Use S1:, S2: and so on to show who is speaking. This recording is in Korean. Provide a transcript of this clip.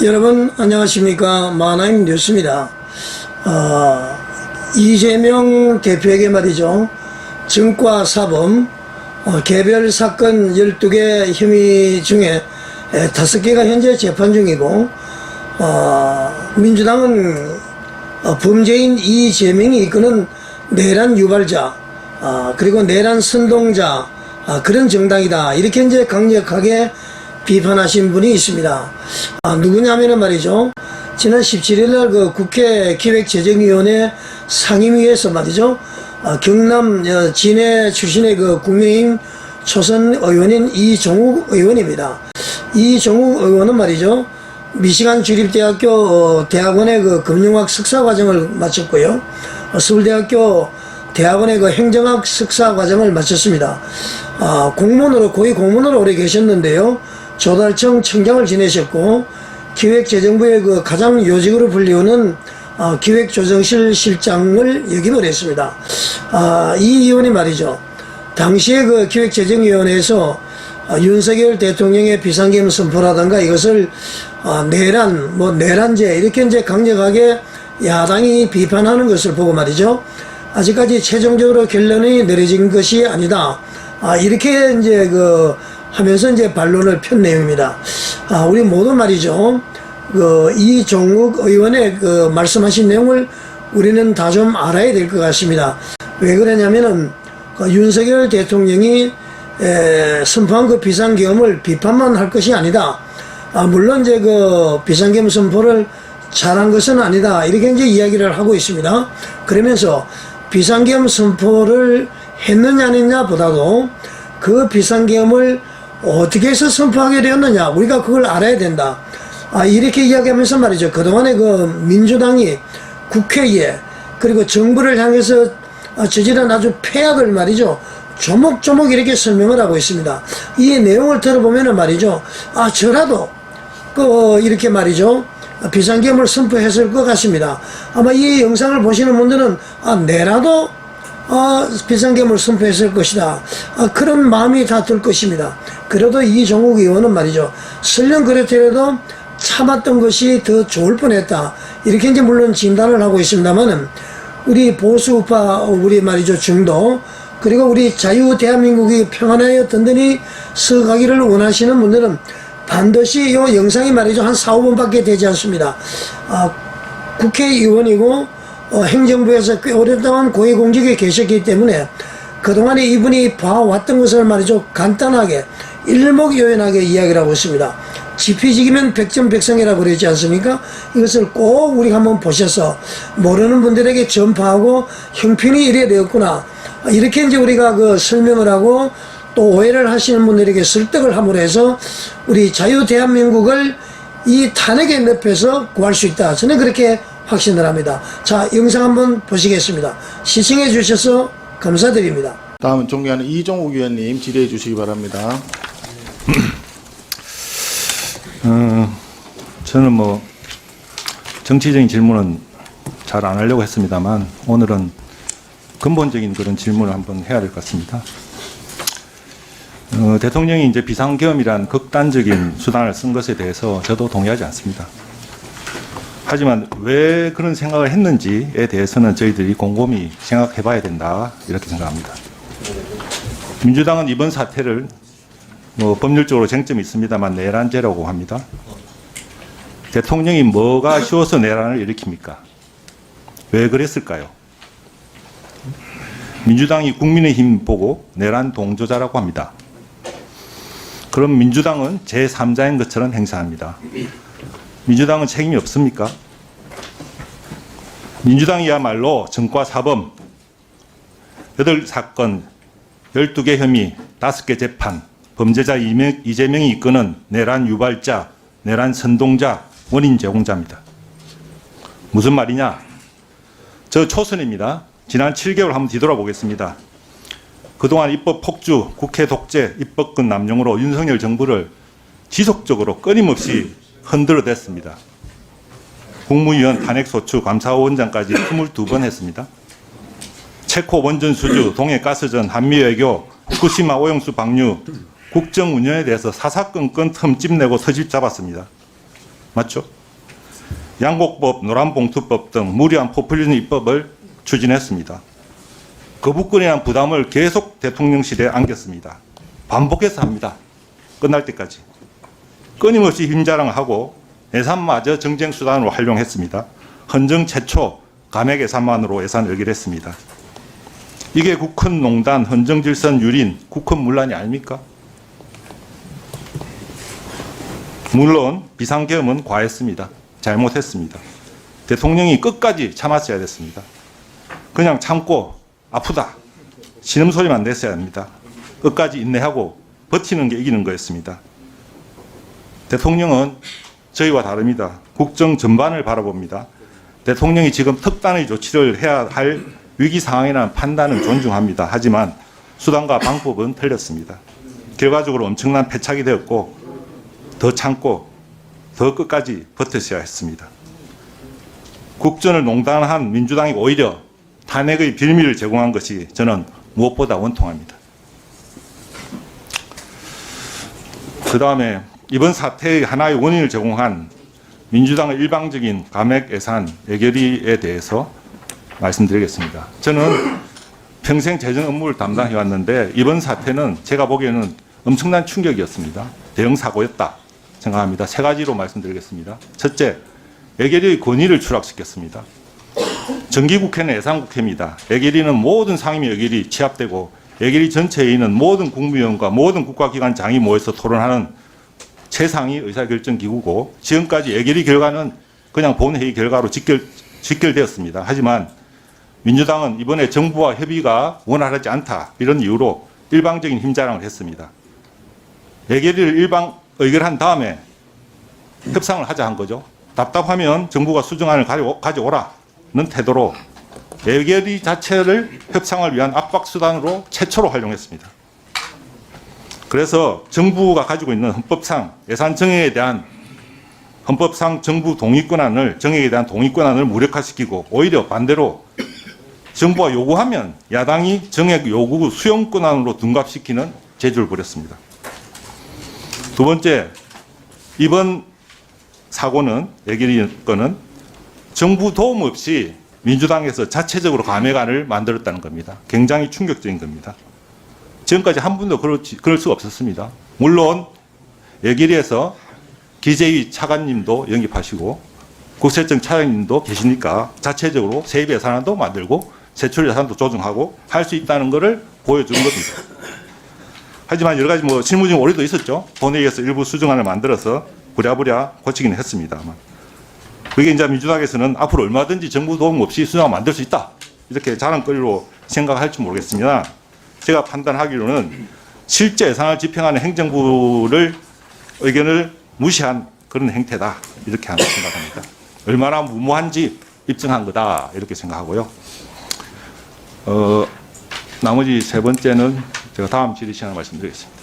S1: 여러분 안녕하십니까. 마하나임 뉴스입니다. 이재명 대표에게 말이죠, 증과 사범 개별 사건 12개 혐의 중에 5개가 현재 재판 중이고, 민주당은 범죄인 이재명이 이끄는 내란 유발자, 그리고 내란 선동자, 그런 정당이다, 이렇게 이제 강력하게 비판하신 분이 있습니다. 누구냐면은 말이죠, 지난 17일날 그 국회 기획재정위원회 상임위에서 말이죠, 경남 진해 출신의 그 국민의힘 초선 의원인 이종욱 의원입니다. 이종욱 의원은 말이죠, 미시간 주립대학교 대학원의 그 금융학 석사과정을 마쳤고요, 서울대학교 대학원의 그 행정학 석사과정을 마쳤습니다. 공무원으로, 고위 공무원으로 오래 계셨는데요, 조달청 청장을 지내셨고, 기획재정부의 그 가장 요직으로 불리우는 기획조정실 실장을 역임을 했습니다. 이 의원이 말이죠, 당시에 그 기획재정위원회에서 윤석열 대통령의 비상계엄 선포라든가 이것을 내란, 내란죄, 이렇게 이제 강력하게 야당이 비판하는 것을 보고 말이죠, 아직까지 최종적으로 결론이 내려진 것이 아니다, 이렇게 이제 하면서 이제 반론을 편 내용입니다. 우리 모두 말이죠, 이종욱 의원의 말씀하신 내용을 우리는 다 좀 알아야 될 것 같습니다. 왜 그러냐면은 윤석열 대통령이 선포한 그 비상계엄을 비판만 할 것이 아니다. 물론 이제 비상계엄 선포를 잘한 것은 아니다, 이렇게 이제 이야기를 하고 있습니다. 그러면서 비상계엄 선포를 했느냐 안 했느냐 보다도 그 비상계엄을 어떻게 해서 선포하게 되었느냐, 우리가 그걸 알아야 된다, 이렇게 이야기하면서 말이죠, 그동안에 민주당이 국회에 그리고 정부를 향해서 저지른 아주 폐악을 말이죠, 조목조목 이렇게 설명을 하고 있습니다. 이 내용을 들어보면은 말이죠, 저라도 이렇게 말이죠, 비상계엄을 선포했을 것 같습니다. 아마 이 영상을 보시는 분들은 내라도 비상계엄을 선포했을 것이다, 그런 마음이 다 들 것입니다. 그래도 이종욱 의원은 말이죠, 설령 그렇더라도 참았던 것이 더 좋을 뻔했다, 이렇게 이제 물론 진단을 하고 있습니다만은, 우리 보수우파, 우리 말이죠 중도, 그리고 우리 자유 대한민국이 평안하여 든든히 서가기를 원하시는 분들은 반드시 이 영상이 말이죠, 한 4, 5분밖에 되지 않습니다. 국회의원이고 행정부에서 꽤 오랫동안 고위공직에 계셨기 때문에 그동안에 이분이 봐왔던 것을 말이죠, 간단하게 일목요연하게 이야기를 하고 있습니다. 지피지기면 백전백승이라고 그러지 않습니까? 이것을 꼭 우리가 한번 보셔서 모르는 분들에게 전파하고 형편이 이래 되었구나, 이렇게 이제 우리가 설명을 하고 또 오해를 하시는 분들에게 설득을 함으로 해서 우리 자유 대한민국을 이 탄핵의 늪에서 구할 수 있다, 저는 그렇게 확신을 합니다. 자, 영상 한번 보시겠습니다. 시청해 주셔서 감사드립니다.
S2: 다음은 존경하는 이종욱 의원님 질의해 주시기 바랍니다.
S3: 저는 정치적인 질문은 잘 안 하려고 했습니다만, 오늘은 근본적인 그런 질문을 한번 해야 될 것 같습니다. 대통령이 이제 비상계엄이란 극단적인 수단을 쓴 것에 대해서 저도 동의하지 않습니다. 하지만 왜 그런 생각을 했는지에 대해서는 저희들이 곰곰이 생각해 봐야 된다, 이렇게 생각합니다. 민주당은 이번 사태를 법률적으로 쟁점이 있습니다만 내란죄라고 합니다. 대통령이 뭐가 쉬워서 내란을 일으킵니까? 왜 그랬을까요? 민주당이 국민의힘 보고 내란 동조자라고 합니다. 그럼 민주당은 제3자인 것처럼 행사합니다. 민주당은 책임이 없습니까? 민주당이야말로 정과 사범 8사건 12개 혐의 5개 재판, 범죄자 이재명이 이끄는 내란 유발자, 내란 선동자, 원인 제공자입니다. 무슨 말이냐? 저 초선입니다. 지난 7개월 한번 뒤돌아보겠습니다. 그동안 입법 폭주, 국회 독재, 입법권 남용으로 윤석열 정부를 지속적으로 끊임없이 흔들어댔습니다. 국무위원 탄핵소추, 감사원장까지 22번 했습니다. 체코 원전 수주, 동해 가스전, 한미 외교, 후쿠시마 오염수 방류, 국정 운영에 대해서 사사건건 틈집 내고 서집 잡았습니다. 맞죠? 양곡법, 노란봉투법 등 무리한 포퓰리즘 입법을 추진했습니다. 거부권이란 부담을 계속 대통령실에 안겼습니다. 반복해서 합니다. 끝날 때까지. 끊임없이 힘자랑을 하고 예산마저 정쟁 수단으로 활용했습니다. 헌정 최초 감액 예산만으로 예산을 의결했습니다. 이게 국헌농단, 헌정질선 유린, 국헌문란이 아닙니까? 물론 비상계엄은 과했습니다. 잘못했습니다. 대통령이 끝까지 참았어야 됐습니다. 그냥 참고 아프다, 신음소리만 냈어야 합니다. 끝까지 인내하고 버티는 게 이기는 거였습니다. 대통령은 저희와 다릅니다. 국정 전반을 바라봅니다. 대통령이 지금 특단의 조치를 해야 할 위기 상황이라는 판단은 존중합니다. 하지만 수단과 방법은 틀렸습니다. 결과적으로 엄청난 패착이 되었고 더 참고 더 끝까지 버텼어야 했습니다. 국정을 농단한 민주당이 오히려 탄핵의 빌미를 제공한 것이 저는 무엇보다 원통합니다. 그 다음에 이번 사태의 하나의 원인을 제공한 민주당의 일방적인 감액 예산 예결위에 대해서 말씀드리겠습니다. 저는 평생 재정 업무를 담당해 왔는데 이번 사태는 제가 보기에는 엄청난 충격이었습니다. 대형 사고였다 생각합니다. 세 가지로 말씀드리겠습니다. 첫째, 예결위의 권위를 추락시켰습니다. 정기국회는 예산국회입니다. 예결위는 모든 상임위 의결이 취합되고 예결위 전체에 있는 모든 국무위원과 모든 국가기관장이 모여서 토론하는 최상위 의사결정기구고 지금까지 예결위 결과는 그냥 본회의 결과로 직결되었습니다. 하지만 민주당은 이번에 정부와 협의가 원활하지 않다 이런 이유로 일방적인 힘자랑을 했습니다. 예결위를 일방 의결한 다음에 협상을 하자 한 거죠. 답답하면 정부가 수정안을 가져오라는 태도로 예결위 자체를 협상을 위한 압박 수단으로 최초로 활용했습니다. 그래서 정부가 가지고 있는 헌법상 예산 정액에 대한 헌법상 정부 동의권한을 정액에 대한 동의권한을 무력화시키고 오히려 반대로 정부가 요구하면 야당이 정액 요구 수용권한으로 둔갑시키는 재주를 부렸습니다. 두 번째, 이번 사고는 예결위 건은 정부 도움 없이 민주당에서 자체적으로 감액안을 만들었다는 겁니다. 굉장히 충격적인 겁니다. 지금까지 한 번도 그럴 수가 없었습니다. 물론 예결위에서 기재위 차관님도 영입하시고 국세청 차관님도 계시니까 자체적으로 세입 예산안도 만들고 세출 예산도 조정하고 할 수 있다는 것을 보여준 겁니다. 하지만 여러 가지 실무적인 오류도 있었죠. 본회의에서 일부 수정안을 만들어서 부랴부랴 고치기는 했습니다만 그게 이제 민주당에서는 앞으로 얼마든지 정부 도움 없이 수정안 만들 수 있다 이렇게 자랑거리로 생각할지 모르겠습니다. 제가 판단하기로는 실제 예산을 집행하는 행정부를 의견을 무시한 그런 행태다 이렇게 생각합니다. 얼마나 무모한지 입증한 거다 이렇게 생각하고요. 나머지 세 번째는 제가 다음 질의 시간에 말씀드리겠습니다.